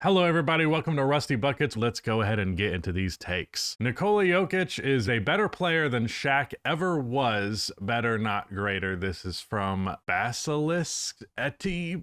Hello everybody, welcome to Rusty Buckets. Let's go ahead and get into these takes. Nikola Jokic is a better player than Shaq ever was, better not greater. This is from Basilisk-Etty.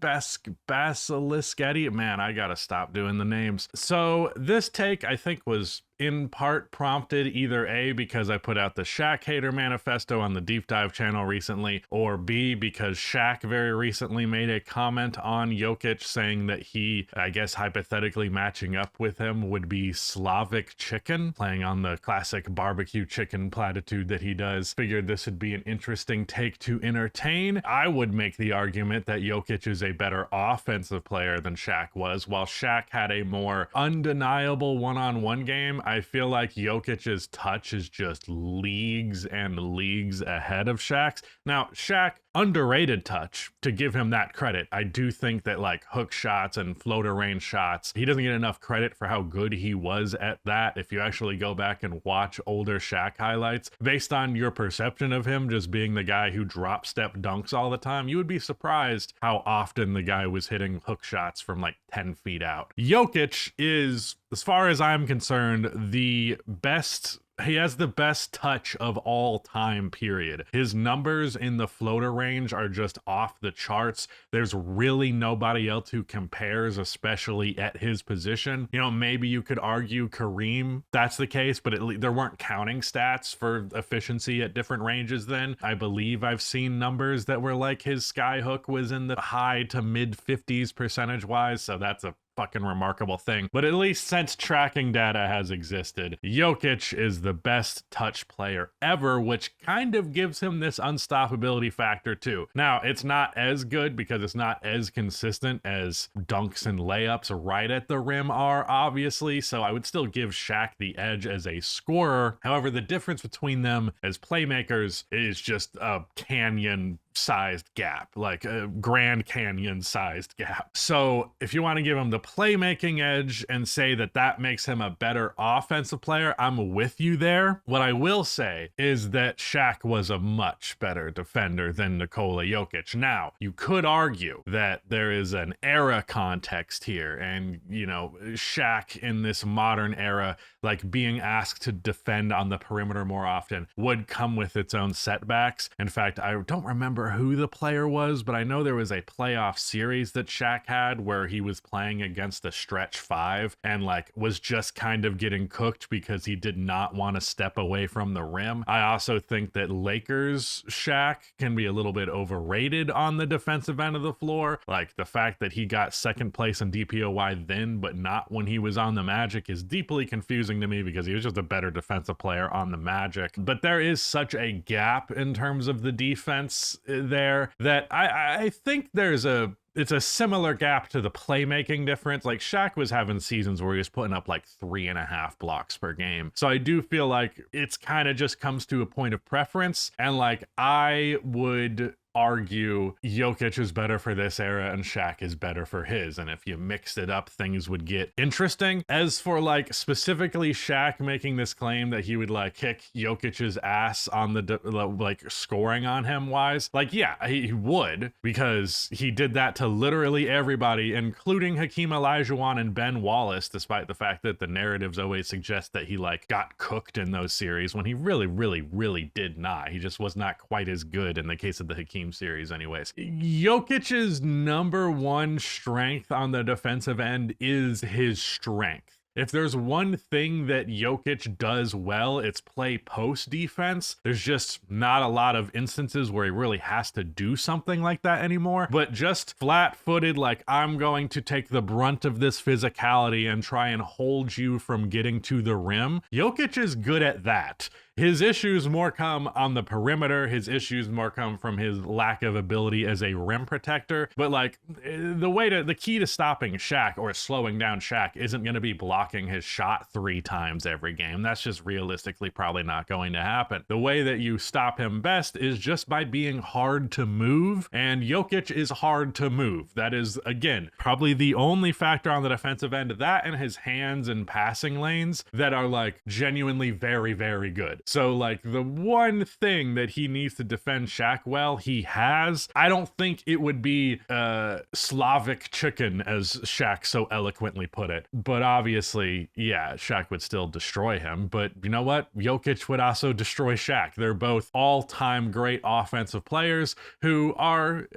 Man, I gotta stop doing the names. So this take I think was in part prompted either A, because I put out the Shaq hater manifesto on the Deep Dive channel recently, or B, because Shaq very recently made a comment on Jokic saying that he, I guess hypothetically matching up with him, would be Slavic chicken, playing on the classic barbecue chicken platitude that he does. Figured this would be an interesting take to entertain. I would make the argument that Jokic is a better offensive player than Shaq was. While Shaq had a more undeniable one-on-one game, I feel like Jokic's touch is just leagues and leagues ahead of Shaq's. Now, Shaq, underrated touch, to give him that credit. I do think that like hook shots and floater range shots, he doesn't get enough credit for how good he was at that. If you actually go back and watch older Shaq highlights, based on your perception of him just being the guy who drop step dunks all the time, you would be surprised how often the guy was hitting hook shots from like 10 feet out. Jokic is, as far as I'm concerned, the best. He has the best touch of all time, period. His numbers in the floater range are just off the charts. There's really nobody else who compares, especially at his position. You know, maybe you could argue Kareem, that's the case, but at least there weren't counting stats for efficiency at different ranges then. I believe I've seen numbers that were like his skyhook was in the high to mid 50s percentage wise, so that's a fucking remarkable thing. But at least since tracking data has existed, Jokic is the best touch player ever, which kind of gives him this unstoppability factor too. Now, it's not as good because it's not as consistent as dunks and layups right at the rim are, obviously, so I would still give Shaq the edge as a scorer. However, the difference between them as playmakers is just a canyon sized gap, like a Grand Canyon sized gap. So if you want to give him the playmaking edge and say that that makes him a better offensive player, I'm with you there. What I will say is that Shaq was a much better defender than Nikola Jokic. Now, you could argue that there is an era context here, and you know, Shaq in this modern era, like being asked to defend on the perimeter more often, would come with its own setbacks. In fact, I don't remember who the player was, but I know there was a playoff series that Shaq had where he was playing against the stretch five and like was just kind of getting cooked because he did not want to step away from the rim. I also think that Lakers Shaq can be a little bit overrated on the defensive end of the floor. Like the fact that he got second place in DPOY then, but not when he was on the Magic, is deeply confusing to me because he was just a better defensive player on the Magic. But there is such a gap in terms of the defense there that I think it's a similar gap to the playmaking difference. Like Shaq was having seasons where he was putting up like 3.5 blocks per game. So I do feel like it's kind of just comes to a point of preference. And like I would argue Jokic is better for this era and Shaq is better for his, and if you mixed it up, things would get interesting. As for like specifically Shaq making this claim that he would like kick Jokic's ass on the like scoring on him wise, like yeah, he would, because he did that to literally everybody, including Hakeem Olajuwon and Ben Wallace, despite the fact that the narratives always suggest that he like got cooked in those series when he really did not. He just was not quite as good in the case of the Hakeem series anyways. Jokic's number one strength on the defensive end is his strength. If there's one thing that Jokic does well, it's play post defense. There's just not a lot of instances where he really has to do something like that anymore. But just flat-footed, like I'm going to take the brunt of this physicality and try and hold you from getting to the rim, Jokic is good at that. His issues more come on the perimeter. His issues more come from his lack of ability as a rim protector. But like the key to stopping Shaq or slowing down Shaq isn't going to be blocking his shot 3 times every game. That's just realistically probably not going to happen. The way that you stop him best is just by being hard to move. And Jokic is hard to move. That is, again, probably the only factor on the defensive end of that, and his hands and passing lanes that are like genuinely very good. So like the one thing that he needs to defend Shaq well, he has. I don't think it would be Slavic chicken, as Shaq so eloquently put it. But obviously, yeah, Shaq would still destroy him. But you know what? Jokic would also destroy Shaq. They're both all-time great offensive players who are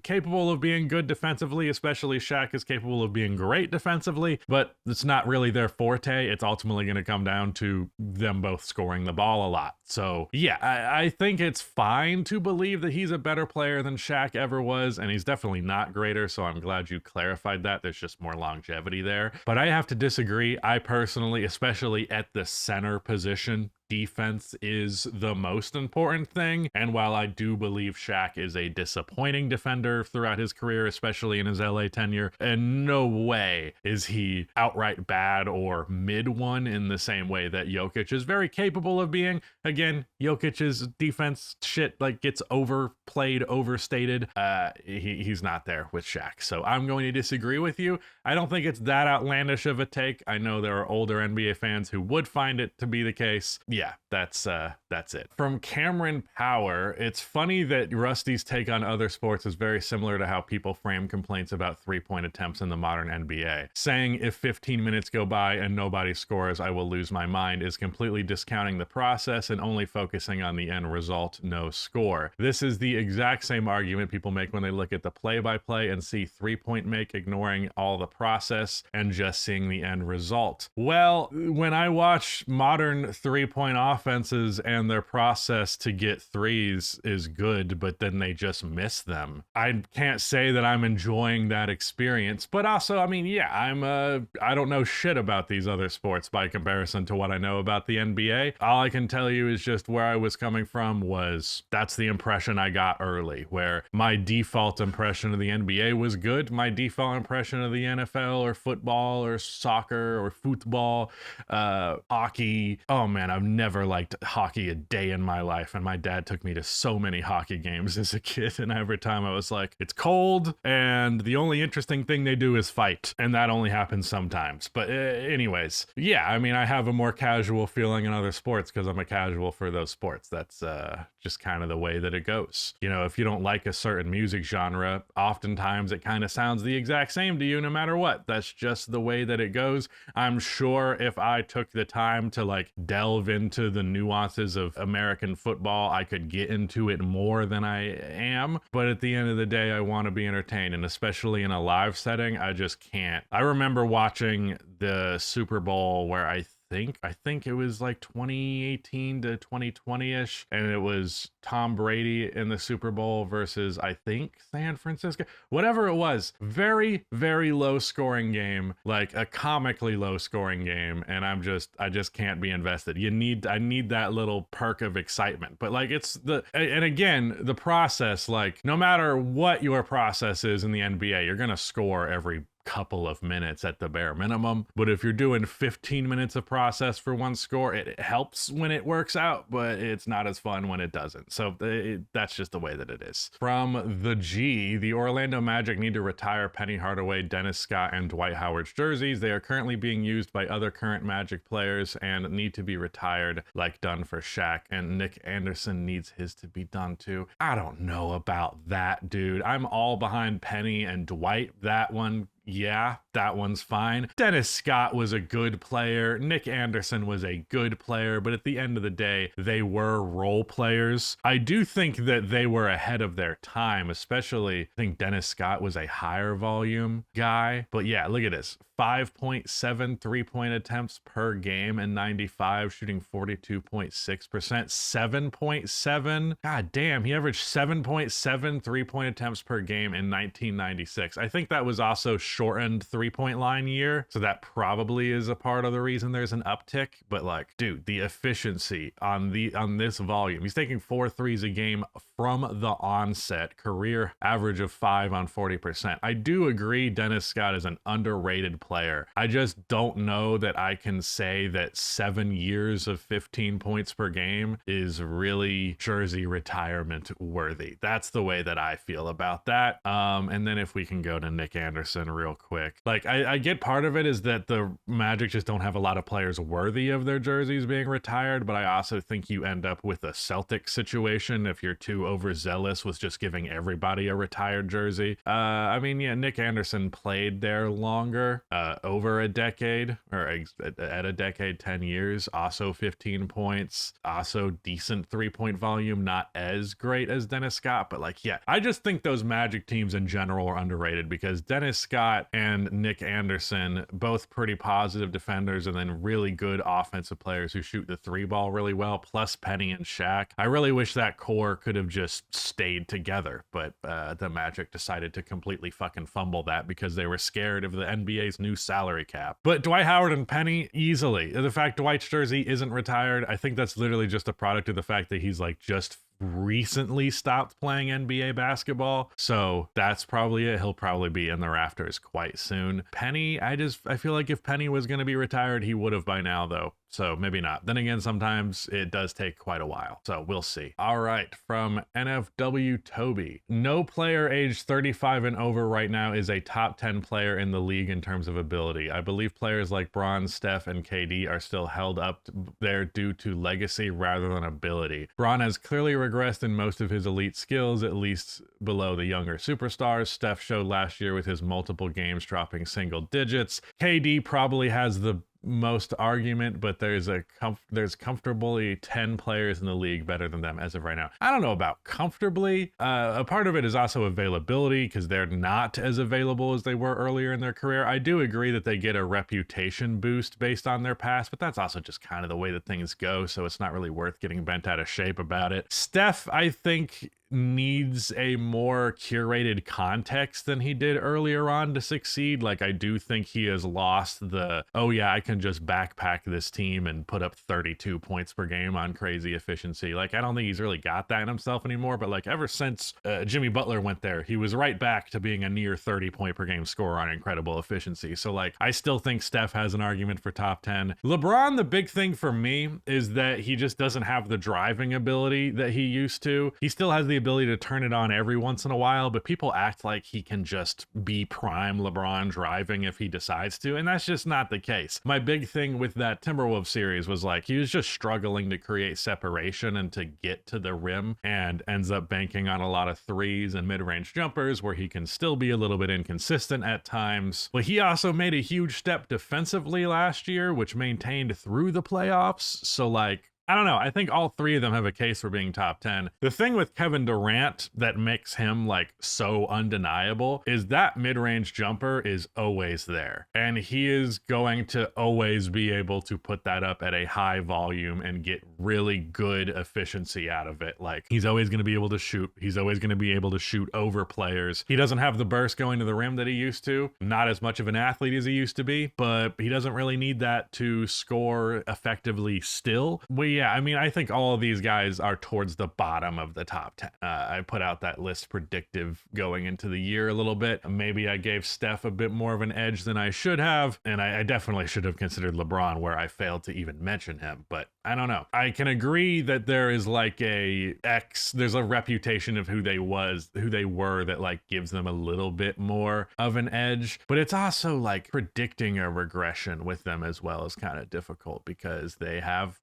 capable of being good defensively, especially Shaq is capable of being great defensively, but it's not really their forte. It's ultimately going to come down to them both scoring the ball a lot. So yeah, I think it's fine to believe that he's a better player than Shaq ever was, and he's definitely not greater, so I'm glad you clarified that. There's just more longevity there. But I have to disagree. I personally, especially at the center position, defense is the most important thing. And while I do believe Shaq is a disappointing defender throughout his career, especially in his LA tenure, in no way is he outright bad or mid one in the same way that Jokic is very capable of being. Again, Jokic's defense shit like gets overplayed, overstated. He's not there with Shaq. So I'm going to disagree with you. I don't think it's that outlandish of a take. I know there are older NBA fans who would find it to be the case. Yeah, that's it. From Cameron Power, it's funny that Rusty's take on other sports is very similar to how people frame complaints about three-point attempts in the modern NBA. Saying if 15 minutes go by and nobody scores, I will lose my mind is completely discounting the process and only focusing on the end result, no score. This is the exact same argument people make when they look at the play-by-play and see three-point make, ignoring all the process and just seeing the end result. Well, when I watch modern three-point offenses and their process to get threes is good, but then they just miss them, I can't say that I'm enjoying that experience. But also, I mean, yeah, I don't know shit about these other sports by comparison to what I know about the NBA. All I can tell you is just where I was coming from was that's the impression I got early, where my default impression of the NBA was good. My default impression of the NFL or football or soccer or football, hockey. Oh man, I've never liked hockey a day in my life, and my dad took me to so many hockey games as a kid, and every time I was like, it's cold and the only interesting thing they do is fight, and that only happens sometimes. But anyways, yeah, I mean, I have a more casual feeling in other sports because I'm a casual for those sports. That's just kind of the way that it goes. You know, if you don't like a certain music genre, oftentimes it kind of sounds the exact same to you no matter what. That's just the way that it goes. I'm sure if I took the time to like delve into the nuances of American football, I could get into it more than I am. But at the end of the day, I want to be entertained, and especially in a live setting, I just can't. I remember watching the Super Bowl where I think it was like 2018 to 2020-ish, and it was Tom Brady in the Super Bowl versus I think San Francisco, whatever it was. Very, very low scoring game, like a comically low scoring game, and I just can't be invested. I need that little perk of excitement. But like and again, the process, like no matter what your process is in the NBA, you're gonna score every couple of minutes at the bare minimum. But if you're doing 15 minutes of process for one score, it helps when it works out, but it's not as fun when it doesn't. So that's just the way that it is. From the G, the Orlando Magic need to retire Penny Hardaway, Dennis Scott, and Dwight Howard's jerseys. They are currently being used by other current Magic players and need to be retired, like done for Shaq, and Nick Anderson needs his to be done too. I don't know about that, dude. I'm all behind Penny and Dwight. That one, yeah, that one's fine. Dennis Scott was a good player. Nick Anderson was a good player, but at the end of the day, they were role players. I do think that they were ahead of their time, especially I think Dennis Scott was a higher volume guy. But yeah, look at this. 5.7 three-point attempts per game in 95, shooting 42.6%. 7.7. God damn, he averaged 7.7 three-point attempts per game in 1996. I think that was also shortened three-point line year, so that probably is a part of the reason there's an uptick. But like, dude, the efficiency on this volume, he's taking 4 threes a game from the onset, career average of 5 on 40%. I do agree Dennis Scott is an underrated player. I just don't know that I can say that 7 years of 15 points per game is really jersey retirement worthy. That's the way that I feel about that. And then if we can go to Nick Anderson real quick, like I get part of it is that the Magic just don't have a lot of players worthy of their jerseys being retired, but I also think you end up with a Celtic situation if you're too overzealous with just giving everybody a retired jersey. I mean, yeah, Nick Anderson played there longer, over a decade, or at a decade, 10 years, also 15 points, also decent 3-point volume, not as great as Dennis Scott, but like, yeah, I just think those Magic teams in general are underrated because Dennis Scott and Nick Anderson, both pretty positive defenders and then really good offensive players who shoot the 3-ball really well, plus Penny and Shaq. I really wish that core could have just stayed together, but the Magic decided to completely fucking fumble that because they were scared of the NBA's new salary cap. But Dwight Howard and Penny, easily. The fact Dwight's jersey isn't retired, I think that's literally just a product of the fact that he's like just recently stopped playing NBA basketball. So that's probably it. He'll probably be in the rafters quite soon. Penny, I feel like if Penny was going to be retired, he would have by now though. So maybe not. Then again, sometimes it does take quite a while. So we'll see. All right. From NFW Toby. No player aged 35 and over right now is a top 10 player in the league in terms of ability. I believe players like Bron, Steph, and KD are still held up there due to legacy rather than ability. Bron has clearly regressed in most of his elite skills, at least below the younger superstars. Steph showed last year with his multiple games dropping single digits. KD probably has the most argument, but there's comfortably 10 players in the league better than them as of right now. I don't know about comfortably. A part of it is also availability because they're not as available as they were earlier in their career. I do agree that they get a reputation boost based on their past, but that's also just kind of the way that things go, so it's not really worth getting bent out of shape about it. Steph, I think, needs a more curated context than he did earlier on to succeed. Like, I do think he has lost the, oh yeah, I can just backpack this team and put up 32 points per game on crazy efficiency. Like, I don't think he's really got that in himself anymore, but like ever since Jimmy Butler went there, he was right back to being a near 30 point per game scorer on incredible efficiency. So like, I still think Steph has an argument for top 10. LeBron, the big thing for me is that he just doesn't have the driving ability that he used to. He still has the ability to turn it on every once in a while, but people act like he can just be prime LeBron driving if he decides to, and that's just not the case. My big thing with that Timberwolves series was like he was just struggling to create separation and to get to the rim, and ends up banking on a lot of threes and mid-range jumpers where he can still be a little bit inconsistent at times. But he also made a huge step defensively last year, which maintained through the playoffs. So like, I don't know. I think all three of them have a case for being top 10. The thing with Kevin Durant that makes him like so undeniable is that mid-range jumper is always there. And he is going to always be able to put that up at a high volume and get really good efficiency out of it. Like, he's always going to be able to shoot. He's always going to be able to shoot over players. He doesn't have the burst going to the rim that he used to. Not as much of an athlete as he used to be, but he doesn't really need that to score effectively still. Yeah, I mean, I think all of these guys are towards the bottom of the top 10. I put out that list predictive going into the year a little bit. Maybe I gave Steph a bit more of an edge than I should have, and I definitely should have considered LeBron where I failed to even mention him, but I don't know. I can agree that there is like there's a reputation of who they were that like gives them a little bit more of an edge, but it's also like predicting a regression with them as well is kind of difficult because they have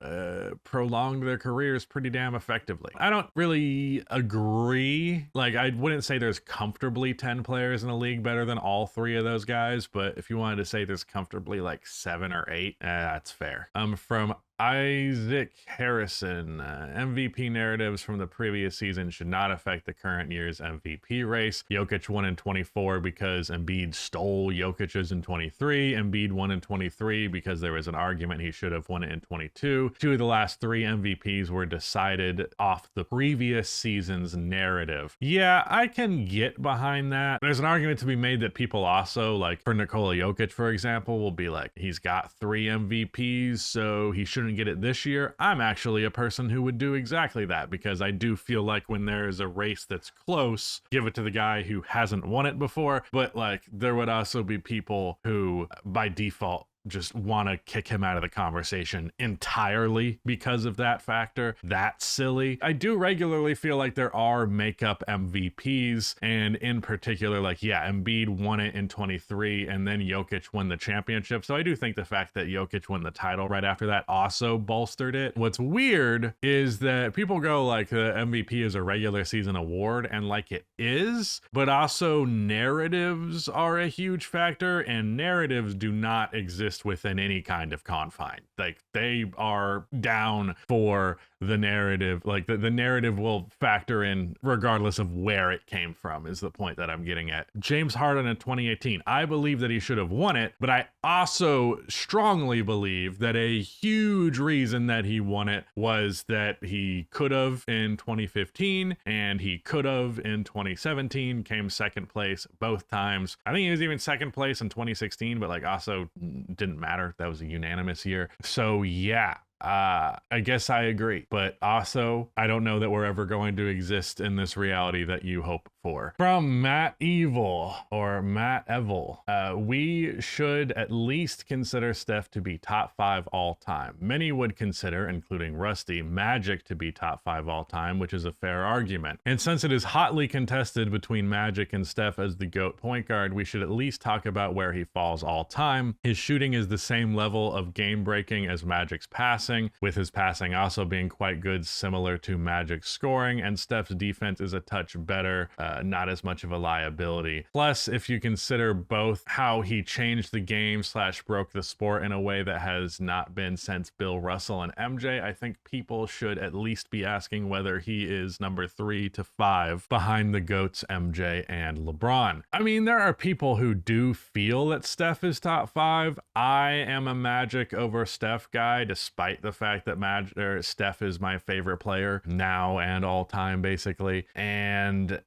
prolonged their careers pretty damn effectively. I don't really agree. Like, I wouldn't say there's comfortably 10 players in the league better than all three of those guys, but if you wanted to say there's comfortably like 7 or 8, that's fair. From Isaac Harrison, MVP narratives from the previous season should not affect the current year's MVP race. Jokic won in 24 because Embiid stole Jokic's in 23. Embiid won in 23 because there was an argument he should have won it in 22. 2 of the last 3 MVPs were decided off the previous season's narrative. Yeah, I can get behind that. There's an argument to be made that people also, like for Nikola Jokic, for example, will be like, he's got 3 MVPs, so he shouldn't didn't get it this year, I'm actually a person who would do exactly that, because I do feel like when there is a race that's close, give it to the guy who hasn't won it before. But like, there would also be people who by default just want to kick him out of the conversation entirely because of that factor. That's silly. I do regularly feel like there are makeup MVPs, and in particular, like, yeah, Embiid won it in 23 and then Jokic won the championship. So I do think the fact that Jokic won the title right after that also bolstered it. What's weird is that people go like the MVP is a regular season award, and like it is, but also narratives are a huge factor, and narratives do not exist within any kind of confine. Like, they are down for the narrative. Like the narrative will factor in regardless of where it came from, is the point that I'm getting at. James Harden in 2018, I believe that he should have won it, but I also strongly believe that a huge reason that he won it was that he could have in 2015 and he could have in 2017, came second place both times. I think he was even second place in 2016, but like also didn't matter. That was a unanimous year. So yeah, I guess I agree, but also I don't know that we're ever going to exist in this reality that you hope for. From Matt Evil, or Matt Evil, we should at least consider Steph to be top 5 all time. Many would consider, including Rusty, Magic to be top 5 all time, which is a fair argument. And since it is hotly contested between Magic and Steph as the GOAT point guard, we should at least talk about where he falls all time. His shooting is the same level of game breaking as Magic's passing, with his passing also being quite good, similar to Magic's scoring, and Steph's defense is a touch better, not as much of a liability. Plus, if you consider both how he changed the game / broke the sport in a way that has not been since Bill Russell and MJ, I think people should at least be asking whether he is number 3 to 5 behind the GOATs MJ and LeBron. I mean, there are people who do feel that Steph is top 5. I am a Magic over Steph guy, despite the fact that Steph is my favorite player now and all time, basically. And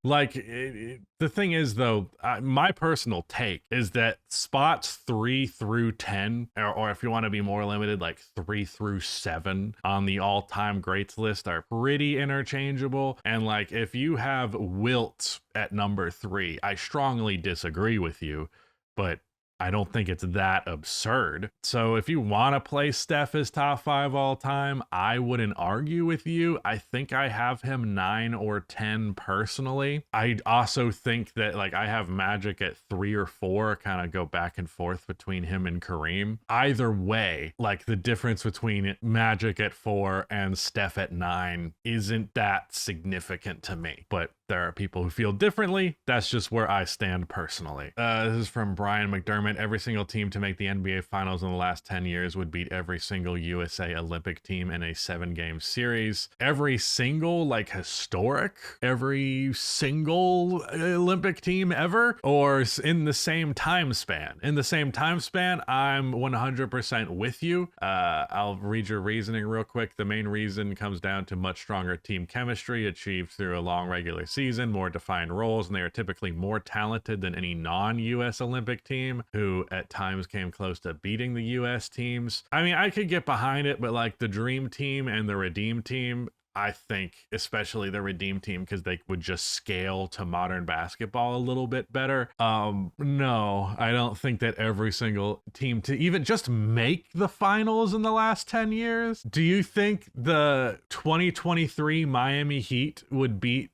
like, the thing is, though, my personal take is that spots 3 through 10, or if you want to be more limited, like 3 through 7 on the all-time greats list are pretty interchangeable. And like, if you have Wilt at number 3, I strongly disagree with you, but I don't think it's that absurd. So if you want to play Steph as top 5 all time, I wouldn't argue with you. I think I have him 9 or 10 personally. I also think that like I have Magic at 3 or 4, kind of go back and forth between him and Kareem. Either way, like the difference between Magic at 4 and Steph at 9 isn't that significant to me, but there are people who feel differently. That's just where I stand personally. This is from Brian McDermott. Every single team to make the NBA Finals in the last 10 years would beat every single USA Olympic team in a 7-game series. Every single, like, historic, every single Olympic team ever, or in the same time span? In the same time span, I'm 100% with you. I'll read your reasoning real quick. The main reason comes down to much stronger team chemistry achieved through a long regular season, more defined roles, and they are typically more talented than any non-US Olympic team, who at times came close to beating the US teams. I mean, I could get behind it, but like the Dream Team and the Redeem Team, I think, especially the Redeem Team, because they would just scale to modern basketball a little bit better. No, I don't think that every single team to even just make the finals in the last 10 years. Do you think the 2023 Miami Heat would beat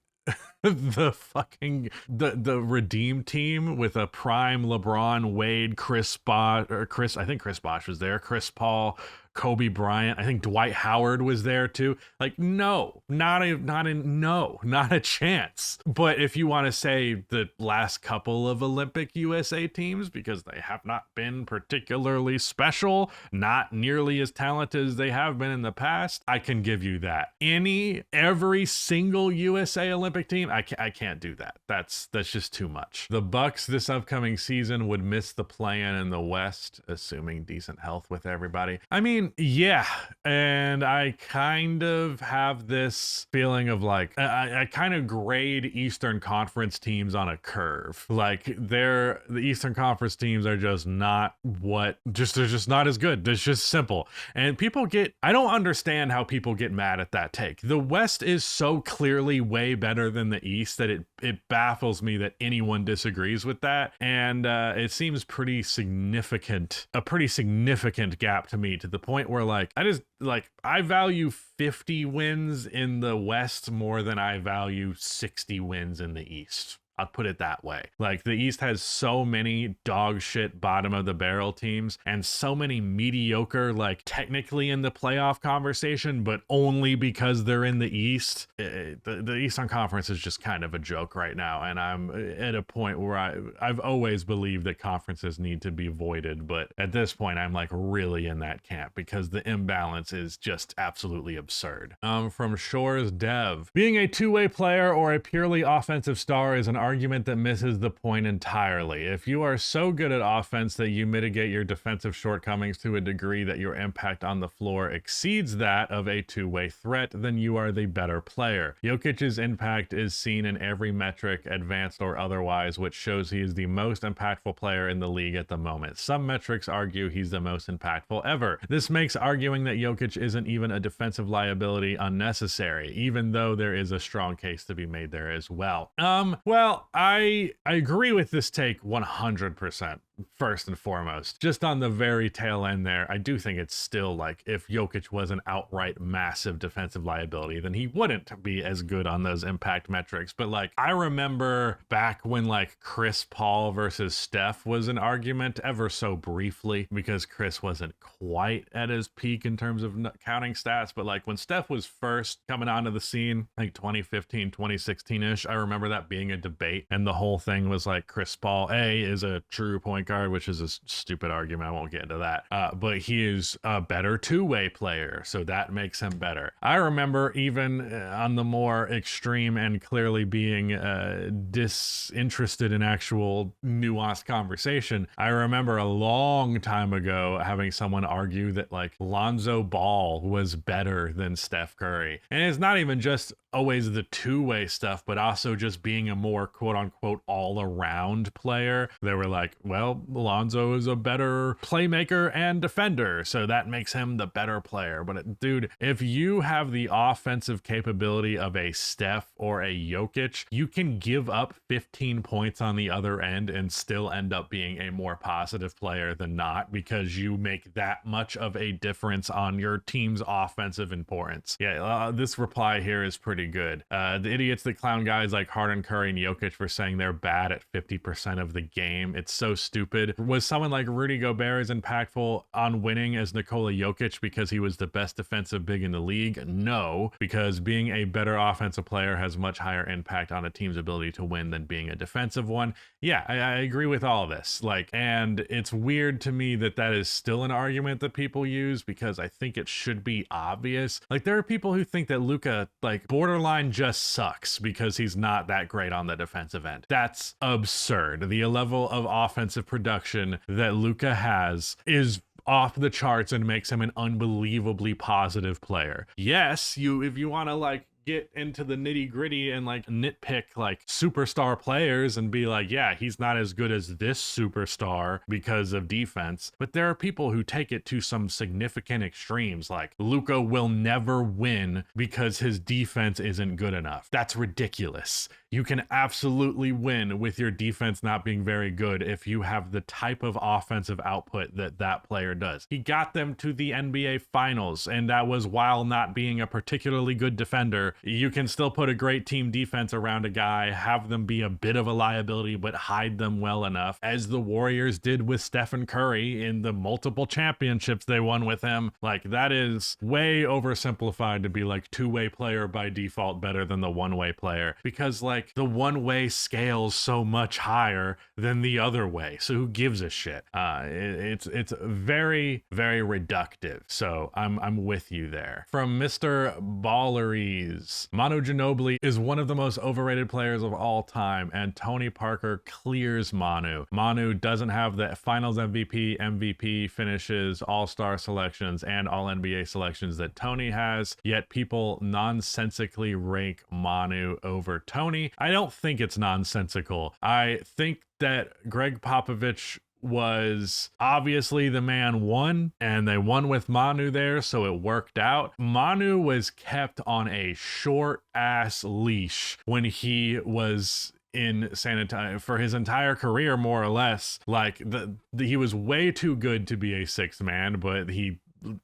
the Redeem Team with a prime LeBron, Wade, I think Chris Bosh was there, Chris Paul, Kobe Bryant? I think Dwight Howard was there too. Like, no, not a chance. But if you want to say the last couple of Olympic USA teams, because they have not been particularly special, not nearly as talented as they have been in the past, I can give you that. Every single USA Olympic team, I can't do that. That's just too much. The Bucks this upcoming season would miss the play-in in the West, assuming decent health with everybody. I mean, mean, yeah. And I kind of have this feeling of like, I kind of grade Eastern Conference teams on a curve. Like the Eastern Conference teams are just not they're just not as good. It's just simple. And I don't understand how people get mad at that take. The West is so clearly way better than the East that it baffles me that anyone disagrees with that. And it seems a pretty significant gap to me, to the point where like I value 50 wins in the West more than I value 60 wins in the East. I'll put it that way. Like the East has so many dog shit bottom of the barrel teams and so many mediocre, like technically in the playoff conversation, but only because they're in the East. The Eastern Conference is just kind of a joke right now. And I'm at a point where I've always believed that conferences need to be voided. But at this point, I'm like really in that camp because the imbalance is just absolutely absurd. From Shores Dev, being a two-way player or a purely offensive star is an argument that misses the point entirely. If you are so good at offense that you mitigate your defensive shortcomings to a degree that your impact on the floor exceeds that of a two-way threat, then you are the better player. Jokic's impact is seen in every metric, advanced or otherwise, which shows he is the most impactful player in the league at the moment. Some metrics argue he's the most impactful ever. This makes arguing that Jokic isn't even a defensive liability unnecessary, even though there is a strong case to be made there as well. Well, I agree with this take 100%. First and foremost, just on the very tail end there, I do think it's still like if Jokic was an outright massive defensive liability, then he wouldn't be as good on those impact metrics. But like, I remember back when like Chris Paul versus Steph was an argument ever so briefly, because Chris wasn't quite at his peak in terms of counting stats. But like when Steph was first coming onto the scene, like 2015, 2016-ish, I remember that being a debate. And the whole thing was like Chris Paul, is a true point guard, which is a stupid argument. I won't get into that. But he is a better two-way player, so that makes him better. I remember even on the more extreme and clearly being disinterested in actual nuanced conversation, I remember a long time ago having someone argue that like Lonzo Ball was better than Steph Curry. And it's not even just always the two-way stuff, but also just being a more quote-unquote all-around player. They were like, well, Lonzo is a better playmaker and defender, so that makes him the better player. But dude, if you have the offensive capability of a Steph or a Jokic, you can give up 15 points on the other end and still end up being a more positive player than not, because you make that much of a difference on your team's offensive importance. Yeah, this reply here is pretty good. The idiots that clown guys like Harden, Curry, and Jokic for saying they're bad at 50% of the game. It's so stupid. Was someone like Rudy Gobert as impactful on winning as Nikola Jokic because he was the best defensive big in the league? No, because being a better offensive player has much higher impact on a team's ability to win than being a defensive one. Yeah, I agree with all of this. Like, and it's weird to me that that is still an argument that people use, because I think it should be obvious. Like, there are people who think that Luka, like, borderline just sucks because he's not that great on the defensive end. That's absurd. The level of offensive production that Luka has is off the charts and makes him an unbelievably positive player. Yes, if you want to like get into the nitty gritty and like nitpick like superstar players and be like, yeah, he's not as good as this superstar because of defense. But there are people who take it to some significant extremes. Like Luka will never win because his defense isn't good enough. That's ridiculous. You can absolutely win with your defense not being very good if you have the type of offensive output that that player does. He got them to the NBA Finals, and that was while not being a particularly good defender. You can still put a great team defense around a guy, have them be a bit of a liability, but hide them well enough, as the Warriors did with Stephen Curry in the multiple championships they won with him. Like, that is way oversimplified to be like two-way player by default better than the one-way player, because like the one-way scales so much higher than the other way. So who gives a shit? It's very, very reductive. So I'm with you there. From Mr. Balleries, is. Manu Ginobili is one of the most overrated players of all time, and Tony Parker clears Manu. Manu doesn't have the finals MVP finishes, all-star selections, and all-NBA selections that Tony has, yet people nonsensically rank Manu over Tony. I don't think it's nonsensical. I think that Greg Popovich was obviously the man won, and they won with Manu there, so it worked out. Manu was kept on a short ass leash when he was in San Antonio for his entire career, more or less. Like he was way too good to be a sixth man, but he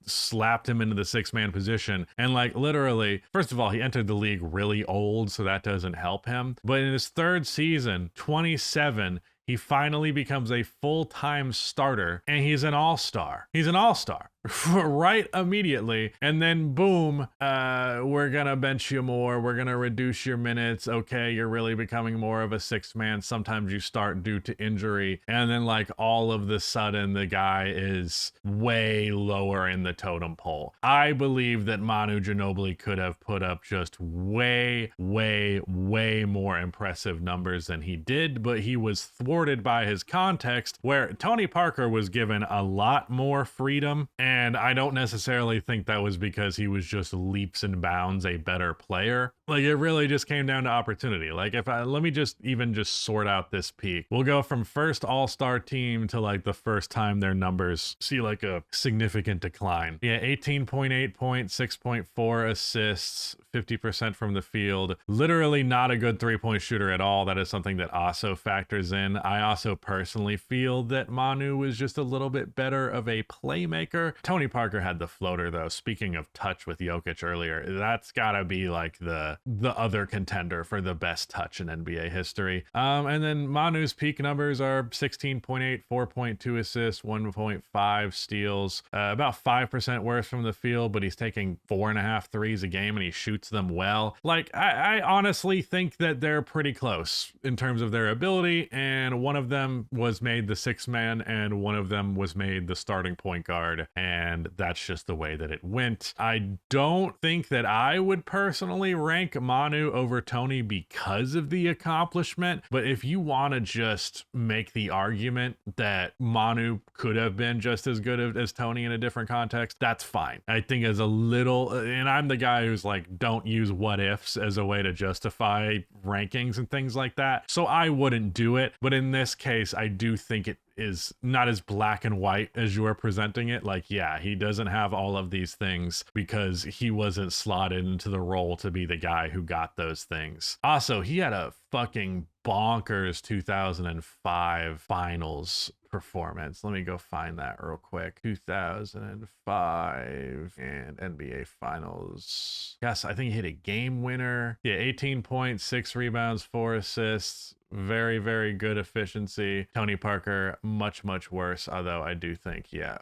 slapped him into the six-man position. And like literally, first of all, he entered the league really old, so that doesn't help him. But in his third season, 27, he finally becomes a full-time starter, and he's an all-star. He's an all-star right immediately. And then boom, we're gonna bench you more, we're gonna reduce your minutes. Okay, you're really becoming more of a sixth man. Sometimes you start due to injury, and then like all of the sudden the guy is way lower in the totem pole. I believe that Manu Ginobili could have put up just way more impressive numbers than he did, but he was thwarted by his context, where Tony Parker was given a lot more freedom. And I don't necessarily think that was because he was just leaps and bounds a better player. Like it really just came down to opportunity. Like let me just sort out this peak. We'll go from first all-star team to like the first time their numbers see like a significant decline. Yeah, 18.8 points, 6.4 assists, 50% from the field. Literally not a good three-point shooter at all. That is something that also factors in. I also personally feel that Manu was just a little bit better of a playmaker. Tony Parker had the floater though. Speaking of touch with Jokic earlier, that's gotta be like the other contender for the best touch in NBA history. And then Manu's peak numbers are 16.8, 4.2 assists, 1.5 steals, about 5% worse from the field, but he's taking 4.5 threes a game and he shoots them well. Like I honestly think that they're pretty close in terms of their ability, and one of them was made the sixth man and one of them was made the starting point guard, and that's just the way that it went. I don't think that I would personally rank Manu over Tony because of the accomplishment, but if you want to just make the argument that Manu could have been just as good as Tony in a different context, that's fine. I think as a little, and I'm the guy who's like, don't use what ifs as a way to justify rankings and things like that, so I wouldn't do it. But in this case, I do think it is not as black and white as you're presenting it. Like, yeah, he doesn't have all of these things because he wasn't slotted into the role to be the guy who got those things. Also, he had a fucking bonkers 2005 finals performance. Let me go find that real quick. 2005 and NBA finals. Yes, I think he hit a game winner. Yeah, 18 points, 6 rebounds, 4 assists. Very good efficiency. Tony Parker, much worse, although I do think, yeah,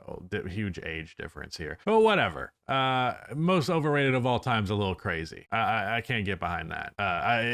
huge age difference here. But whatever. Most overrated of all time is a little crazy. I can't get behind that.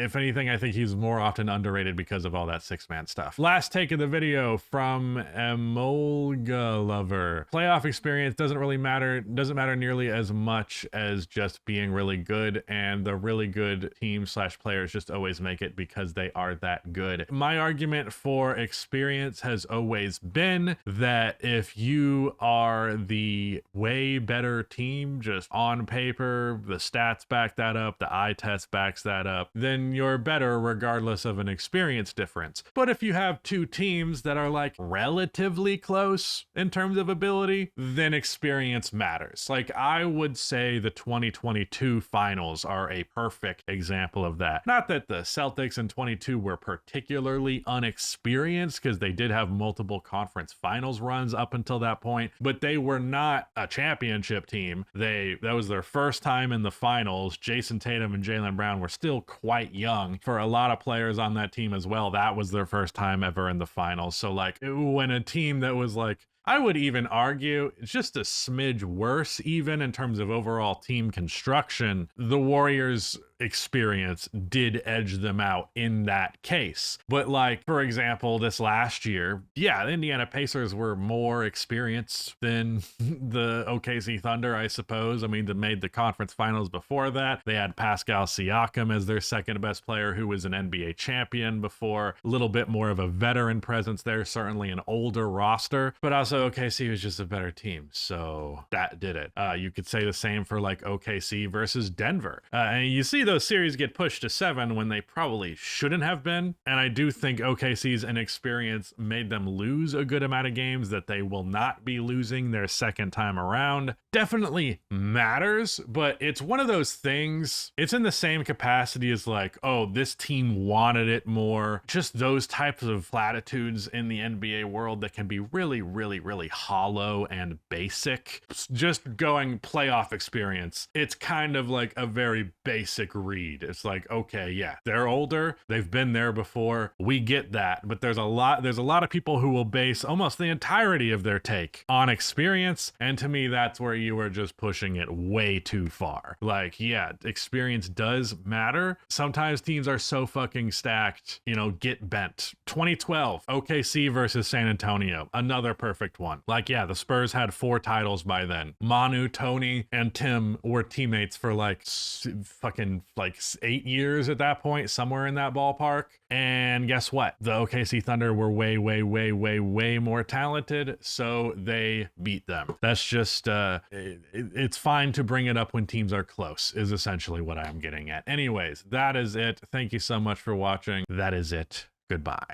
If anything, I think he's more often underrated because of all that six-man stuff. Last take of the video from Emolga Lover. Playoff experience doesn't matter nearly as much as just being really good, and the really good team / players just always make it because they are that good. My argument for experience has always been that if you are the way better team, just on paper, the stats back that up, the eye test backs that up, then you're better regardless of an experience difference. But if you have two teams that are like relatively close in terms of ability, then experience matters. Like I would say the 2022 finals are a perfect example of that. Not that the Celtics in 22 were particularly unexperienced, because they did have multiple conference finals runs up until that point, but they were not a championship team. That was their first time in the finals. Jason Tatum and Jaylen Brown were still quite young for a lot of players on that team as well. That was their first time ever in the finals. So like when a team that was like, I would even argue it's just a smidge worse even in terms of overall team construction, the Warriors experience did edge them out in that case. But like, for example, this last year, yeah, the Indiana Pacers were more experienced than the OKC Thunder, I suppose. I mean, they made the conference finals before that. They had Pascal Siakam as their second best player, who was an NBA champion before. A little bit more of a veteran presence there, certainly an older roster, but also OKC was just a better team. So that did it. You could say the same for like OKC versus Denver. And you see those series get pushed to 7 when they probably shouldn't have been. And I do think OKC's inexperience made them lose a good amount of games that they will not be losing their second time around. Definitely matters, but it's one of those things. It's in the same capacity as like, oh, this team wanted it more. Just those types of platitudes in the NBA world that can be really, really, really hollow and basic. Just going playoff experience, it's kind of like a very basic read. It's like, okay, yeah, they're older, they've been there before, we get that, but there's a lot of people who will base almost the entirety of their take on experience, and to me that's where you are just pushing it way too far. Like, yeah, experience does matter. Sometimes teams are so fucking stacked, you know, get bent. 2012 OKC versus San Antonio, another perfect one. Like, yeah, the Spurs had 4 titles by then. Manu, Tony, and Tim were teammates for like fucking like 8 years at that point, somewhere in that ballpark. And guess what? The OKC Thunder were way, way, way, way, way more talented, so they beat them. That's just, it's fine to bring it up when teams are close, is essentially what I'm getting at. Anyways, that is it. Thank you so much for watching. That is it. Goodbye.